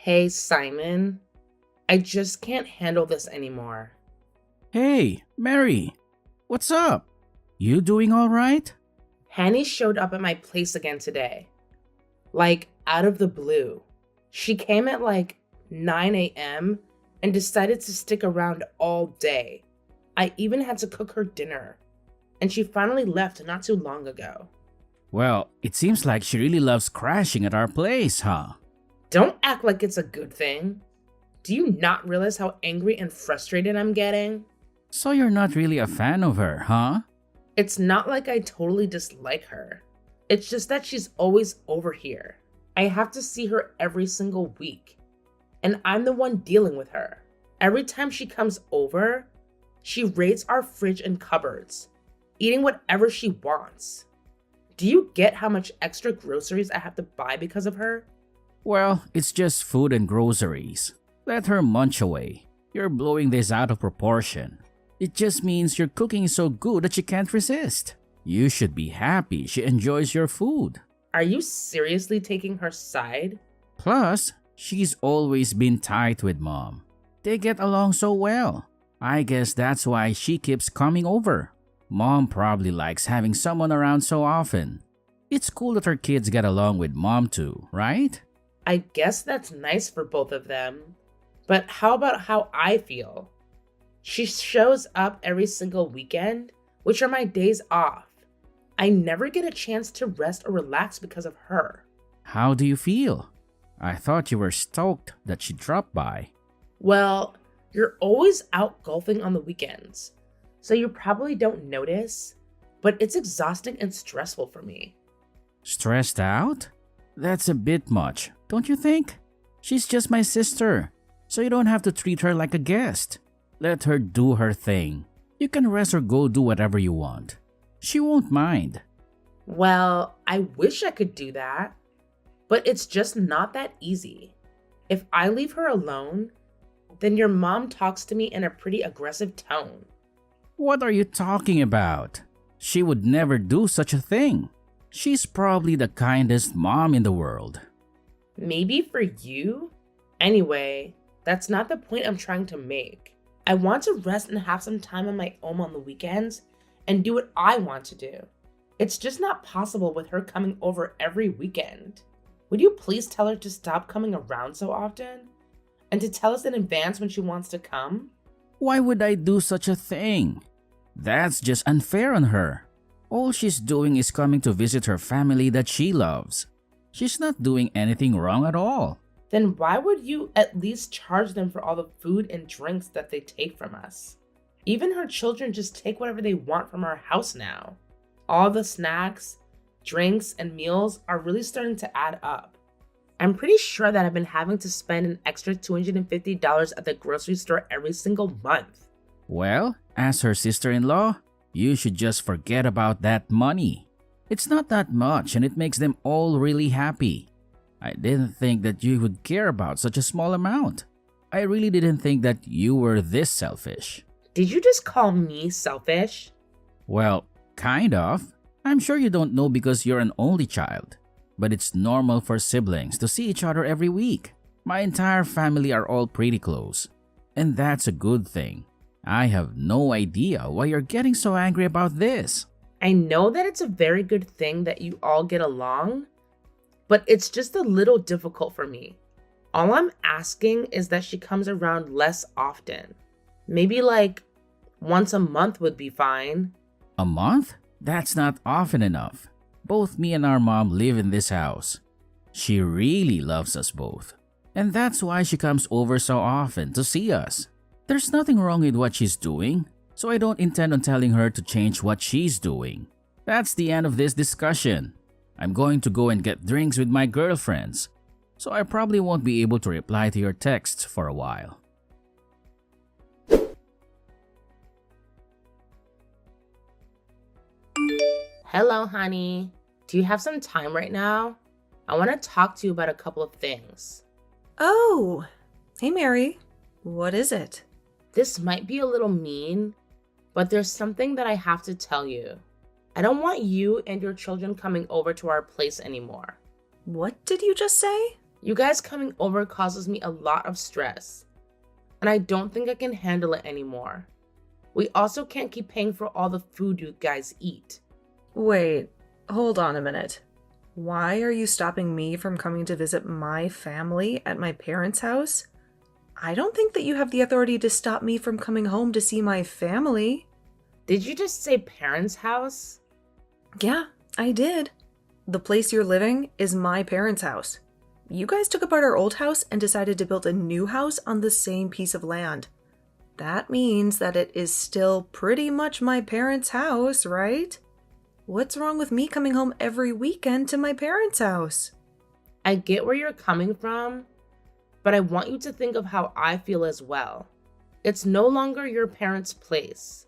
Hey, Simon. I just can't handle this anymore. Hey, Mary, what's up? You doing all right? Hanny showed up at my place again today. Like, out of the blue. She came at like 9 a.m. and decided to stick around all day. I even had to cook her dinner. And she finally left not too long ago. Well, it seems like she really loves crashing at our place, huh? Don't act like it's a good thing. Do you not realize how angry and frustrated I'm getting? So you're not really a fan of her, huh? It's not like I totally dislike her. It's just that she's always over here. I have to see her every single week. And I'm the one dealing with her. Every time she comes over, she raids our fridge and cupboards, eating whatever she wants. Do you get how much extra groceries I have to buy because of her? Well, it's just food and groceries. Let her munch away. You're blowing this out of proportion. It just means your cooking is so good that she can't resist. You should be happy she enjoys your food. Are you seriously taking her side? Plus, she's always been tight with mom. They get along so well. I guess that's why she keeps coming over. Mom probably likes having someone around so often. It's cool that her kids get along with mom too, right? I guess that's nice for both of them. But how about how I feel? She shows up every single weekend, which are my days off. I never get a chance to rest or relax because of her. How do you feel? I thought you were stoked that she dropped by. Well, you're always out golfing on the weekends, so you probably don't notice, but it's exhausting and stressful for me. Stressed out? That's a bit much, don't you think? She's just my sister, so you don't have to treat her like a guest. Let her do her thing. You can rest or go do whatever you want. She won't mind. Well, I wish I could do that, but it's just not that easy. If I leave her alone, then your mom talks to me in a pretty aggressive tone. What are you talking about? She would never do such a thing. She's probably the kindest mom in the world. Maybe for you? Anyway, that's not the point I'm trying to make. I want to rest and have some time on my own on the weekends and do what I want to do. It's just not possible with her coming over every weekend. Would you please tell her to stop coming around so often? And to tell us in advance when she wants to come? Why would I do such a thing? That's just unfair on her. All she's doing is coming to visit her family that she loves. She's not doing anything wrong at all. Then why would you at least charge them for all the food and drinks that they take from us? Even her children just take whatever they want from our house now. All the snacks, drinks, and meals are really starting to add up. I'm pretty sure that I've been having to spend an extra $250 at the grocery store every single month. Well, as her sister-in-law, you should just forget about that money. It's not that much and it makes them all really happy. I didn't think that you would care about such a small amount. I really didn't think that you were this selfish. Did you just call me selfish? Well, kind of. I'm sure you don't know because you're an only child. But it's normal for siblings to see each other every week. My entire family are all pretty close. And that's a good thing. I have no idea why you're getting so angry about this. I know that it's a very good thing that you all get along, but it's just a little difficult for me. All I'm asking is that she comes around less often. Maybe like once a month would be fine. A month? That's not often enough. Both me and our mom live in this house. She really loves us both. And that's why she comes over so often to see us. There's nothing wrong with what she's doing, so I don't intend on telling her to change what she's doing. That's the end of this discussion. I'm going to go and get drinks with my girlfriends, so I probably won't be able to reply to your texts for a while. Hello, honey. Do you have some time right now? I want to talk to you about a couple of things. Oh, hey Mary. What is it? This might be a little mean, but there's something that I have to tell you. I don't want you and your children coming over to our place anymore. What did you just say? You guys coming over causes me a lot of stress, and I don't think I can handle it anymore. We also can't keep paying for all the food you guys eat. Wait, hold on a minute. Why are you stopping me from coming to visit my family at my parents' house? I don't think that you have the authority to stop me from coming home to see my family. Did you just say parents' house? Yeah, I did. The place you're living is my parents' house. You guys took apart our old house and decided to build a new house on the same piece of land. That means that it is still pretty much my parents' house, right? What's wrong with me coming home every weekend to my parents' house? I get where you're coming from, but I want you to think of how I feel as well. It's no longer your parents' place.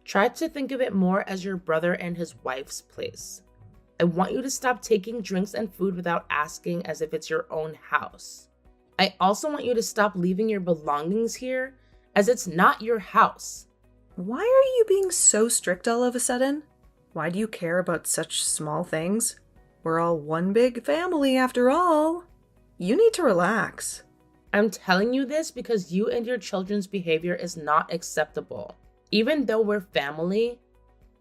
Try to think of it more as your brother and his wife's place. I want you to stop taking drinks and food without asking as if it's your own house. I also want you to stop leaving your belongings here as it's not your house. Why are you being so strict all of a sudden? Why do you care about such small things? We're all one big family after all. You need to relax. I'm telling you this because you and your children's behavior is not acceptable. Even though we're family,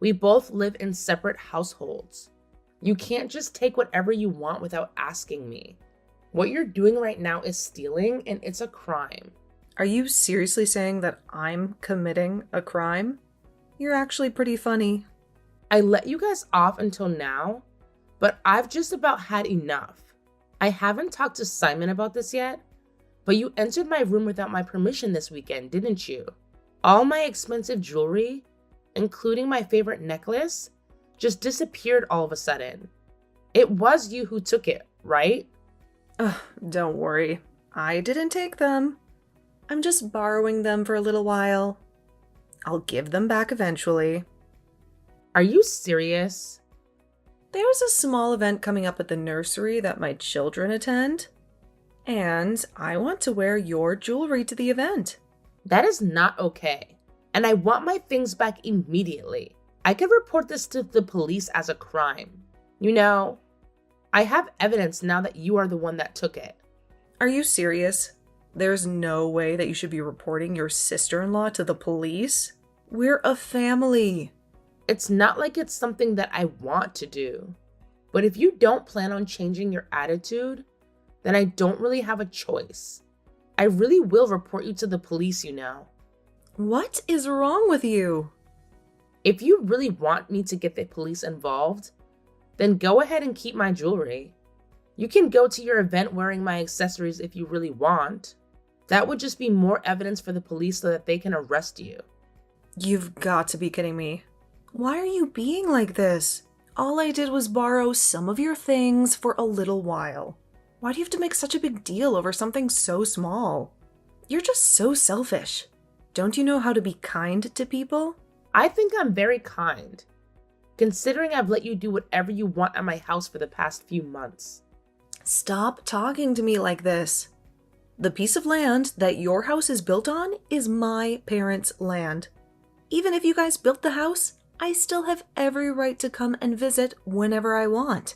we both live in separate households. You can't just take whatever you want without asking me. What you're doing right now is stealing, and it's a crime. Are you seriously saying that I'm committing a crime? You're actually pretty funny. I let you guys off until now, but I've just about had enough. I haven't talked to Simon about this yet, but you entered my room without my permission this weekend, didn't you? All my expensive jewelry, including my favorite necklace, just disappeared all of a sudden. It was you who took it, right? Ugh, don't worry. I didn't take them. I'm just borrowing them for a little while. I'll give them back eventually. Are you serious? There's a small event coming up at the nursery that my children attend, and I want to wear your jewelry to the event. That is not okay, and I want my things back immediately. I could report this to the police as a crime. You know, I have evidence now that you are the one that took it. Are you serious? There's no way that you should be reporting your sister-in-law to the police. We're a family. It's not like it's something that I want to do. But if you don't plan on changing your attitude, then I don't really have a choice. I really will report you to the police, you know. What is wrong with you? If you really want me to get the police involved, then go ahead and keep my jewelry. You can go to your event wearing my accessories if you really want. That would just be more evidence for the police so that they can arrest you. You've got to be kidding me. Why are you being like this? All I did was borrow some of your things for a little while. Why do you have to make such a big deal over something so small? You're just so selfish. Don't you know how to be kind to people? I think I'm very kind, considering I've let you do whatever you want at my house for the past few months. Stop talking to me like this. The piece of land that your house is built on is my parents' land. Even if you guys built the house, I still have every right to come and visit whenever I want.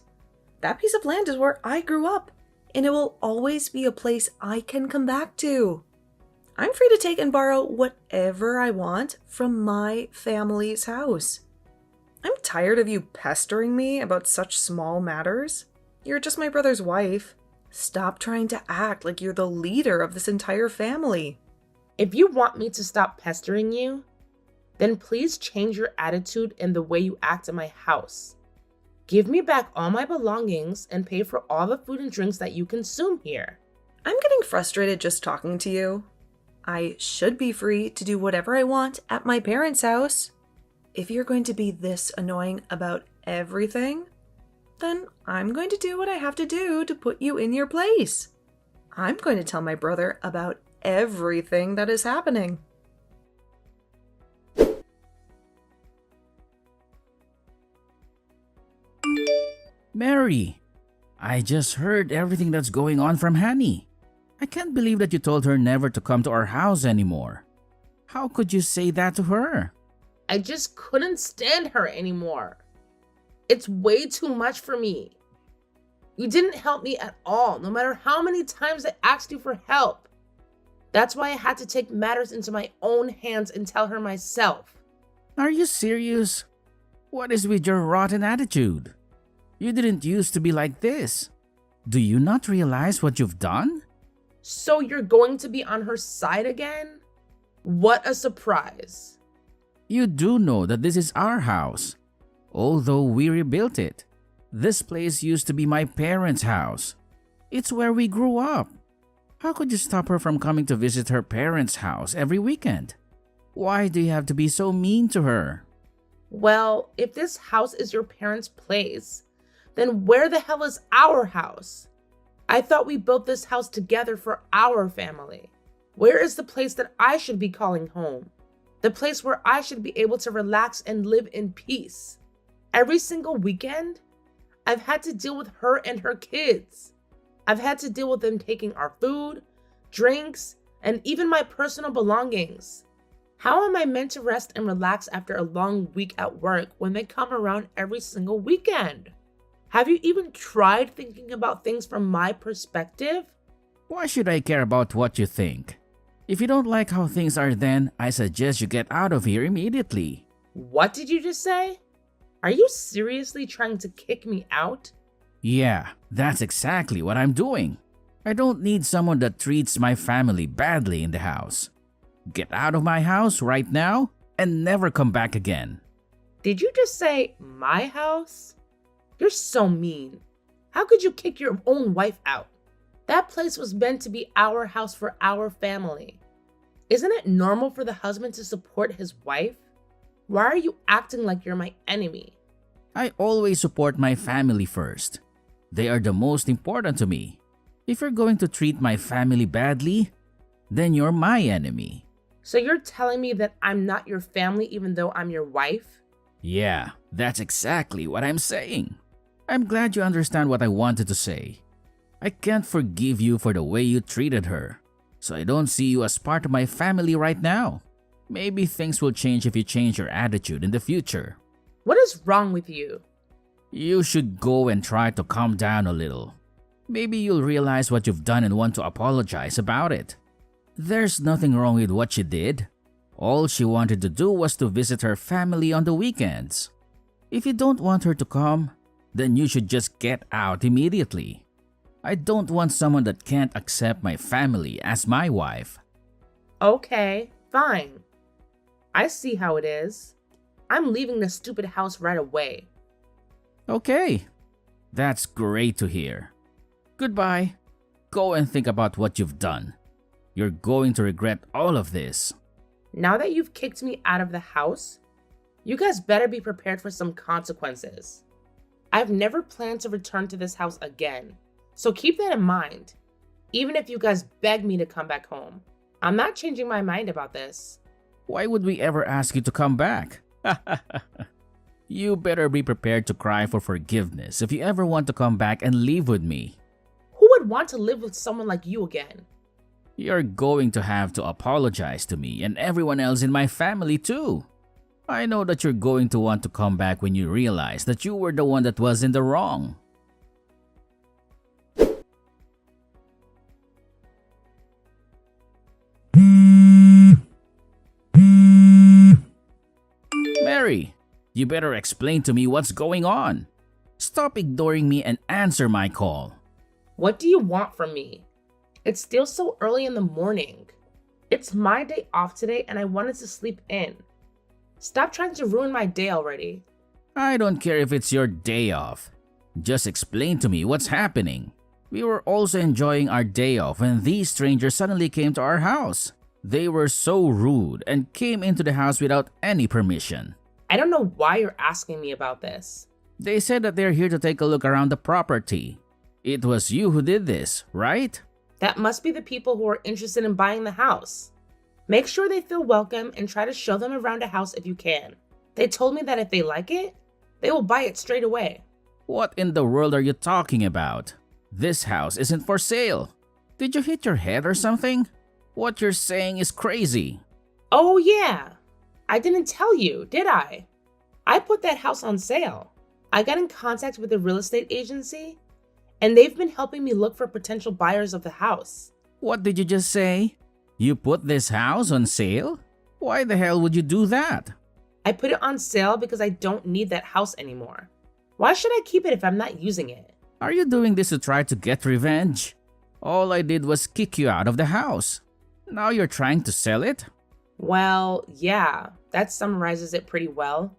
That piece of land is where I grew up, and it will always be a place I can come back to. I'm free to take and borrow whatever I want from my family's house. I'm tired of you pestering me about such small matters. You're just my brother's wife. Stop trying to act like you're the leader of this entire family. If you want me to stop pestering you, then please change your attitude and the way you act in my house. Give me back all my belongings and pay for all the food and drinks that you consume here. I'm getting frustrated just talking to you. I should be free to do whatever I want at my parents' house. If you're going to be this annoying about everything, then I'm going to do what I have to do to put you in your place. I'm going to tell my brother about everything that is happening. Mary, I just heard everything that's going on from Hanny. I can't believe that you told her never to come to our house anymore. How could you say that to her? I just couldn't stand her anymore. It's way too much for me. You didn't help me at all, no matter how many times I asked you for help. That's why I had to take matters into my own hands and tell her myself. Are you serious? What is with your rotten attitude? You didn't used to be like this. Do you not realize what you've done? So you're going to be on her side again? What a surprise. You do know that this is our house, although we rebuilt it. This place used to be my parents' house. It's where we grew up. How could you stop her from coming to visit her parents' house every weekend? Why do you have to be so mean to her? Well, if this house is your parents' place, then where the hell is our house? I thought we built this house together for our family. Where is the place that I should be calling home? The place where I should be able to relax and live in peace. Every single weekend, I've had to deal with her and her kids. I've had to deal with them taking our food, drinks, and even my personal belongings. How am I meant to rest and relax after a long week at work when they come around every single weekend? Have you even tried thinking about things from my perspective? Why should I care about what you think? If you don't like how things are, then I suggest you get out of here immediately. What did you just say? Are you seriously trying to kick me out? Yeah, that's exactly what I'm doing. I don't need someone that treats my family badly in the house. Get out of my house right now and never come back again. Did you just say my house? You're so mean. How could you kick your own wife out? That place was meant to be our house for our family. Isn't it normal for the husband to support his wife? Why are you acting like you're my enemy? I always support my family first. They are the most important to me. If you're going to treat my family badly, then you're my enemy. So you're telling me that I'm not your family even though I'm your wife? Yeah, that's exactly what I'm saying. I'm glad you understand what I wanted to say. I can't forgive you for the way you treated her, so I don't see you as part of my family right now. Maybe things will change if you change your attitude in the future. What is wrong with you? You should go and try to calm down a little. Maybe you'll realize what you've done and want to apologize about it. There's nothing wrong with what she did. All she wanted to do was to visit her family on the weekends. If you don't want her to come, then you should just get out immediately. I don't want someone that can't accept my family as my wife. Okay, fine. I see how it is. I'm leaving this stupid house right away. Okay, that's great to hear. Goodbye. Go and think about what you've done. You're going to regret all of this. Now that you've kicked me out of the house, you guys better be prepared for some consequences. I've never planned to return to this house again, so keep that in mind. Even if you guys beg me to come back home, I'm not changing my mind about this. Why would we ever ask you to come back? You better be prepared to cry for forgiveness if you ever want to come back and live with me. Who would want to live with someone like you again? You're going to have to apologize to me and everyone else in my family too. I know that you're going to want to come back when you realize that you were the one that was in the wrong. Mary, you better explain to me what's going on. Stop ignoring me and answer my call. What do you want from me? It's still so early in the morning. It's my day off today and I wanted to sleep in. Stop trying to ruin my day already. I don't care if it's your day off. Just explain to me what's happening. We were also enjoying our day off when these strangers suddenly came to our house. They were so rude and came into the house without any permission. I don't know why you're asking me about this. They said that they're here to take a look around the property. It was you who did this, right? That must be the people who are interested in buying the house. Make sure they feel welcome and try to show them around a house if you can. They told me that if they like it, they will buy it straight away. What in the world are you talking about? This house isn't for sale. Did you hit your head or something? What you're saying is crazy. Oh yeah, I didn't tell you, did I? I put that house on sale. I got in contact with the real estate agency, and they've been helping me look for potential buyers of the house. What did you just say? You put this house on sale? Why the hell would you do that? I put it on sale because I don't need that house anymore. Why should I keep it if I'm not using it? Are you doing this to try to get revenge? All I did was kick you out of the house. Now you're trying to sell it? Well, yeah, that summarizes it pretty well.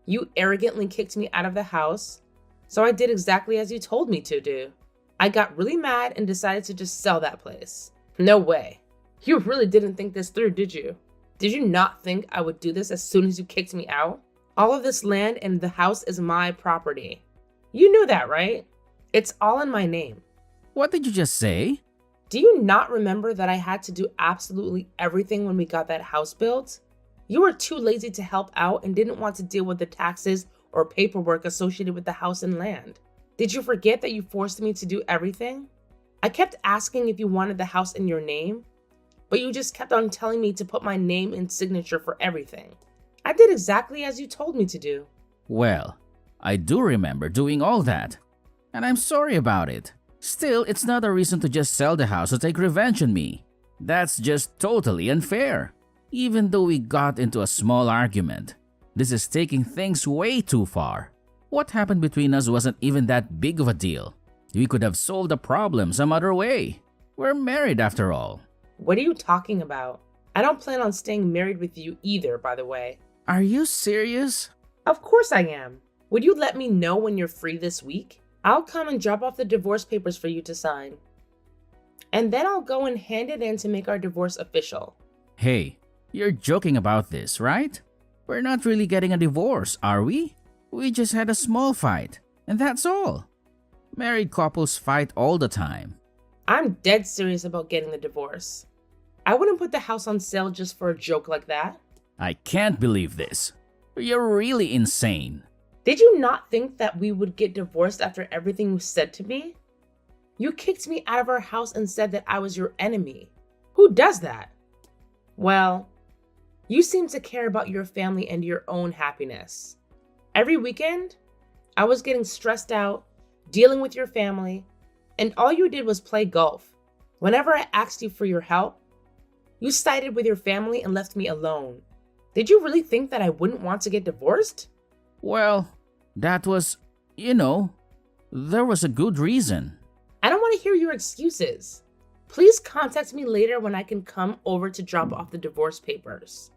You arrogantly kicked me out of the house, so I did exactly as you told me to do. I got really mad and decided to just sell that place. No way. You really didn't think this through, did you? Did you not think I would do this as soon as you kicked me out? All of this land and the house is my property. You knew that, right? It's all in my name. What did you just say? Do you not remember that I had to do absolutely everything when we got that house built? You were too lazy to help out and didn't want to deal with the taxes or paperwork associated with the house and land. Did you forget that you forced me to do everything? I kept asking if you wanted the house in your name, but you just kept on telling me to put my name and signature for everything. I did exactly as you told me to do. Well, I do remember doing all that, and I'm sorry about it. Still, it's not a reason to just sell the house to take revenge on me. That's just totally unfair. Even though we got into a small argument, this is taking things way too far. What happened between us wasn't even that big of a deal. We could have solved the problem some other way. We're married after all. What are you talking about? I don't plan on staying married with you either, by the way. Are you serious? Of course I am. Would you let me know when you're free this week? I'll come and drop off the divorce papers for you to sign. And then I'll go and hand it in to make our divorce official. Hey, you're joking about this, right? We're not really getting a divorce, are we? We just had a small fight, and that's all. Married couples fight all the time. I'm dead serious about getting the divorce. I wouldn't put the house on sale just for a joke like that. I can't believe this. You're really insane. Did you not think that we would get divorced after everything you said to me? You kicked me out of our house and said that I was your enemy. Who does that? Well, you seem to care about your family and your own happiness. Every weekend, I was getting stressed out, dealing with your family, and all you did was play golf. Whenever I asked you for your help, you sided with your family and left me alone. Did you really think that I wouldn't want to get divorced? Well, that was, there was a good reason. I don't want to hear your excuses. Please contact me later when I can come over to drop off the divorce papers.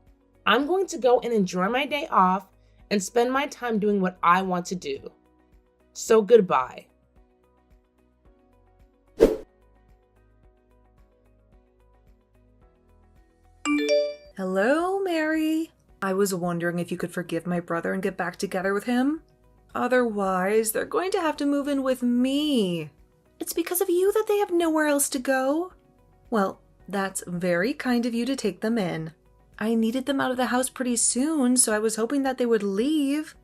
I'm going to go and enjoy my day off and spend my time doing what I want to do. So goodbye. Hello, Mary. I was wondering if you could forgive my brother and get back together with him. Otherwise, they're going to have to move in with me. It's because of you that they have nowhere else to go. Well, that's very kind of you to take them in. I needed them out of the house pretty soon, so I was hoping that they would leave.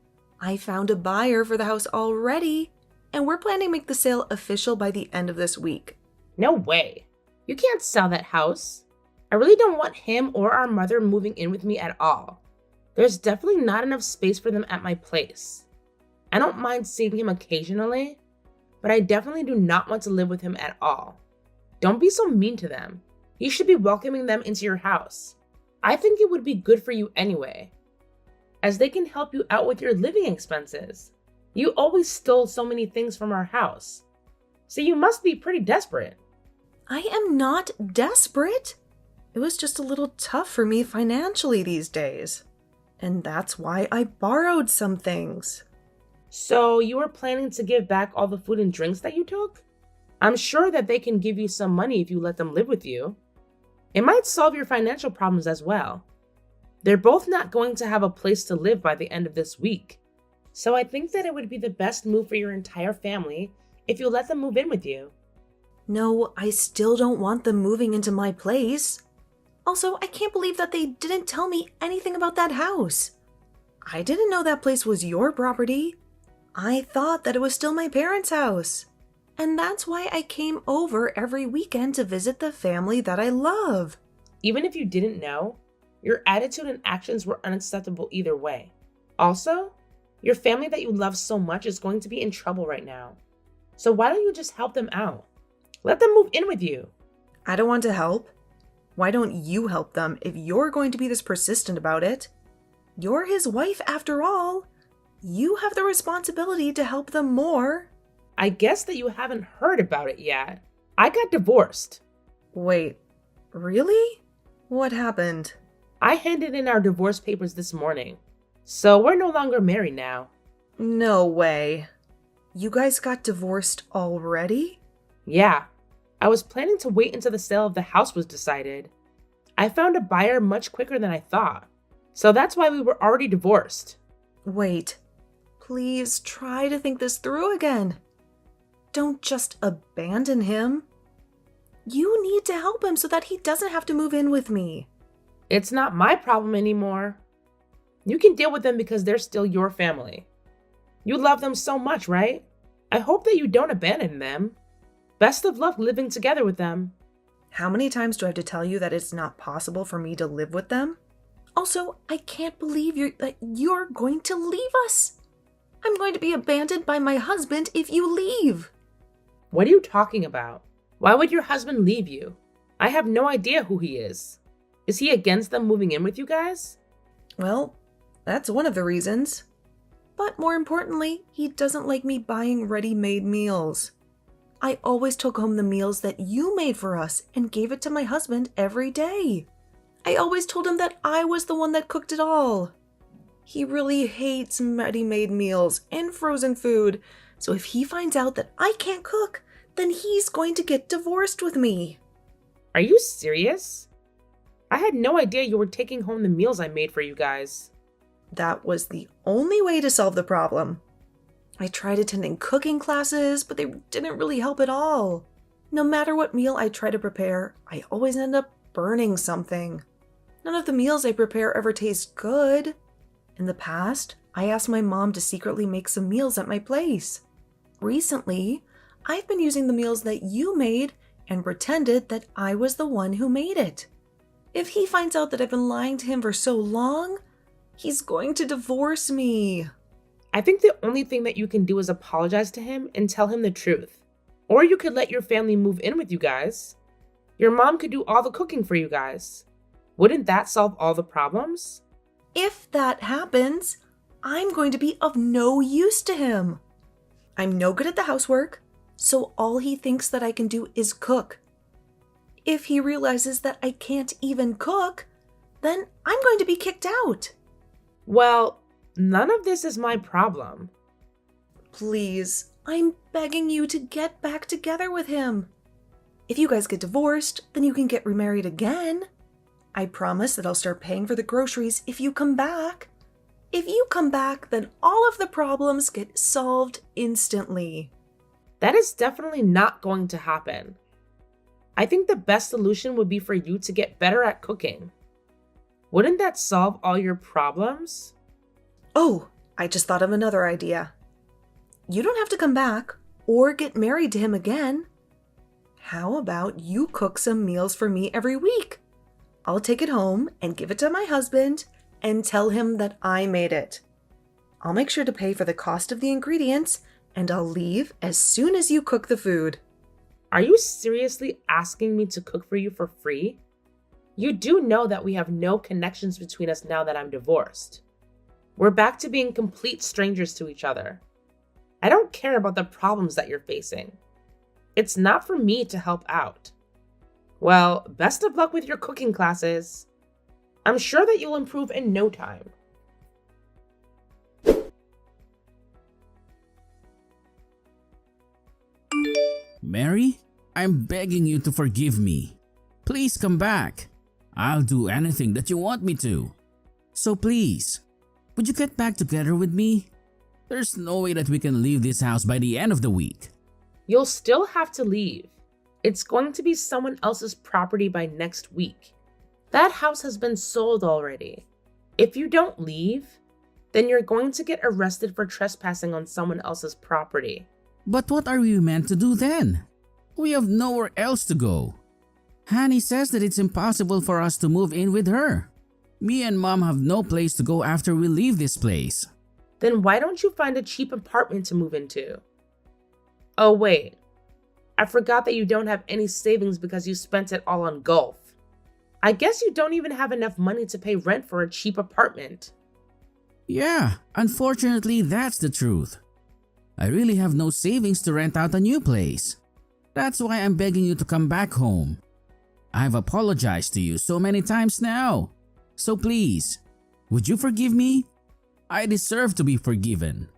I found a buyer for the house already, and we're planning to make the sale official by the end of this week. No way. You can't sell that house. I really don't want him or our mother moving in with me at all. There's definitely not enough space for them at my place. I don't mind seeing him occasionally, but I definitely do not want to live with him at all. Don't be so mean to them. You should be welcoming them into your house. I think it would be good for you anyway, as they can help you out with your living expenses. You always stole so many things from our house, so you must be pretty desperate. I am not desperate. It was just a little tough for me financially these days, and that's why I borrowed some things. So you were planning to give back all the food and drinks that you took? I'm sure that they can give you some money if you let them live with you. It might solve your financial problems as well. They're both not going to have a place to live by the end of this week. So I think that it would be the best move for your entire family if you let them move in with you. No, I still don't want them moving into my place. Also, I can't believe that they didn't tell me anything about that house. I didn't know that place was your property. I thought that it was still my parents' house. And that's why I came over every weekend to visit the family that I love. Even if you didn't know, your attitude and actions were unacceptable either way. Also, your family that you love so much is going to be in trouble right now. So why don't you just help them out? Let them move in with you. I don't want to help. Why don't you help them if you're going to be this persistent about it? You're his wife after all. You have the responsibility to help them more. I guess that you haven't heard about it yet. I got divorced. Wait, really? What happened? I handed in our divorce papers this morning. So we're no longer married now. No way. You guys got divorced already? Yeah. I was planning to wait until the sale of the house was decided. I found a buyer much quicker than I thought. So that's why we were already divorced. Wait. Please try to think this through again. Don't just abandon him. You need to help him so that he doesn't have to move in with me. It's not my problem anymore. You can deal with them because they're still your family. You love them so much, right? I hope that you don't abandon them. Best of luck living together with them. How many times do I have to tell you that it's not possible for me to live with them? Also, I can't believe you're going to leave us. I'm going to be abandoned by my husband if you leave. What are you talking about? Why would your husband leave you? I have no idea who he is. Is he against them moving in with you guys? Well, that's one of the reasons. But more importantly, he doesn't like me buying ready-made meals. I always took home the meals that you made for us and gave it to my husband every day. I always told him that I was the one that cooked it all. He really hates ready-made meals and frozen food, so if he finds out that I can't cook, then he's going to get divorced with me. Are you serious? I had no idea you were taking home the meals I made for you guys. That was the only way to solve the problem. I tried attending cooking classes, but they didn't really help at all. No matter what meal I try to prepare, I always end up burning something. None of the meals I prepare ever taste good. In the past, I asked my mom to secretly make some meals at my place. Recently, I've been using the meals that you made and pretended that I was the one who made it. If he finds out that I've been lying to him for so long, he's going to divorce me. I think the only thing that you can do is apologize to him and tell him the truth. Or you could let your family move in with you guys. Your mom could do all the cooking for you guys. Wouldn't that solve all the problems? If that happens, I'm going to be of no use to him. I'm no good at the housework, so all he thinks that I can do is cook. If he realizes that I can't even cook, then I'm going to be kicked out. Well, none of this is my problem. Please, I'm begging you to get back together with him. If you guys get divorced, then you can get remarried again. I promise that I'll start paying for the groceries if you come back. If you come back, then all of the problems get solved instantly. That is definitely not going to happen. I think the best solution would be for you to get better at cooking. Wouldn't that solve all your problems? Oh, I just thought of another idea. You don't have to come back or get married to him again. How about you cook some meals for me every week? I'll take it home and give it to my husband and tell him that I made it. I'll make sure to pay for the cost of the ingredients and I'll leave as soon as you cook the food. Are you seriously asking me to cook for you for free? You do know that we have no connections between us now that I'm divorced. We're back to being complete strangers to each other. I don't care about the problems that you're facing. It's not for me to help out. Well, best of luck with your cooking classes. I'm sure that you'll improve in no time. Mary, I'm begging you to forgive me. Please come back. I'll do anything that you want me to. So please, would you get back together with me? There's no way that we can leave this house by the end of the week. You'll still have to leave. It's going to be someone else's property by next week. That house has been sold already. If you don't leave, then you're going to get arrested for trespassing on someone else's property. But what are we meant to do then? We have nowhere else to go. Hanny says that it's impossible for us to move in with her. Me and Mom have no place to go after we leave this place. Then why don't you find a cheap apartment to move into? Oh wait, I forgot that you don't have any savings because you spent it all on golf. I guess you don't even have enough money to pay rent for a cheap apartment. Yeah, unfortunately, that's the truth. I really have no savings to rent out a new place. That's why I'm begging you to come back home. I've apologized to you so many times now. So please, would you forgive me? I deserve to be forgiven.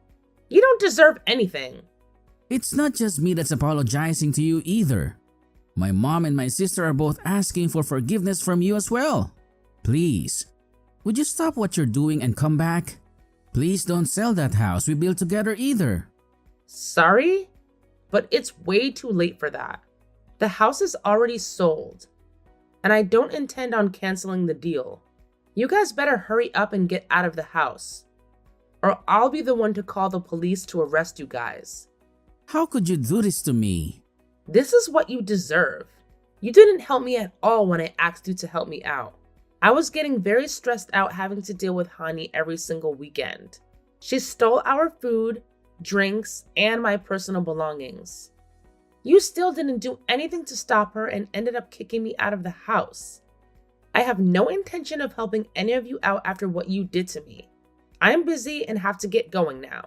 You don't deserve anything. It's not just me that's apologizing to you either. My mom and my sister are both asking for forgiveness from you as well. Please, would you stop what you're doing and come back? Please don't sell that house we built together either. Sorry, but it's way too late for that. The house is already sold, and I don't intend on canceling the deal. You guys better hurry up and get out of the house, or I'll be the one to call the police to arrest you guys. How could you do this to me? This is what you deserve. You didn't help me at all when I asked you to help me out. I was getting very stressed out having to deal with Hani every single weekend. She stole our food, drinks, and my personal belongings. You still didn't do anything to stop her and ended up kicking me out of the house. I have no intention of helping any of you out after what you did to me. I'm busy and have to get going now.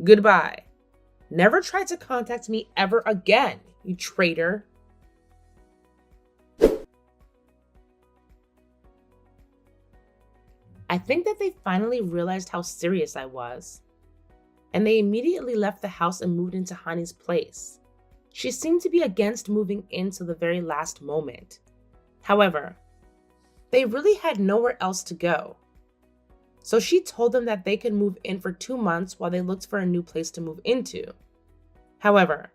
Goodbye. Never try to contact me ever again, you traitor. I think that they finally realized how serious I was, and they immediately left the house and moved into Hani's place. She seemed to be against moving in till the very last moment. However, they really had nowhere else to go. So she told them that they could move in for 2 months while they looked for a new place to move into. However,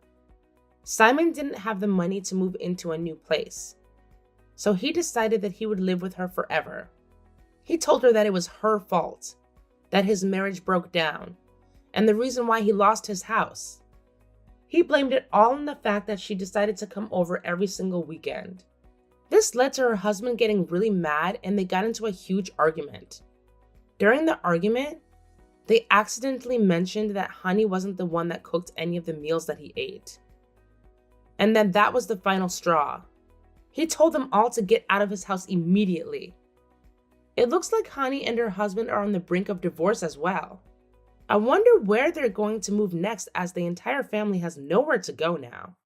Simon didn't have the money to move into a new place, so he decided that he would live with her forever. He told her that it was her fault, that his marriage broke down, and the reason why he lost his house. He blamed it all on the fact that she decided to come over every single weekend. This led to her husband getting really mad and they got into a huge argument. During the argument, they accidentally mentioned that Hani wasn't the one that cooked any of the meals that he ate. And then that was the final straw. He told them all to get out of his house immediately. It looks like Hani and her husband are on the brink of divorce as well. I wonder where they're going to move next as the entire family has nowhere to go now.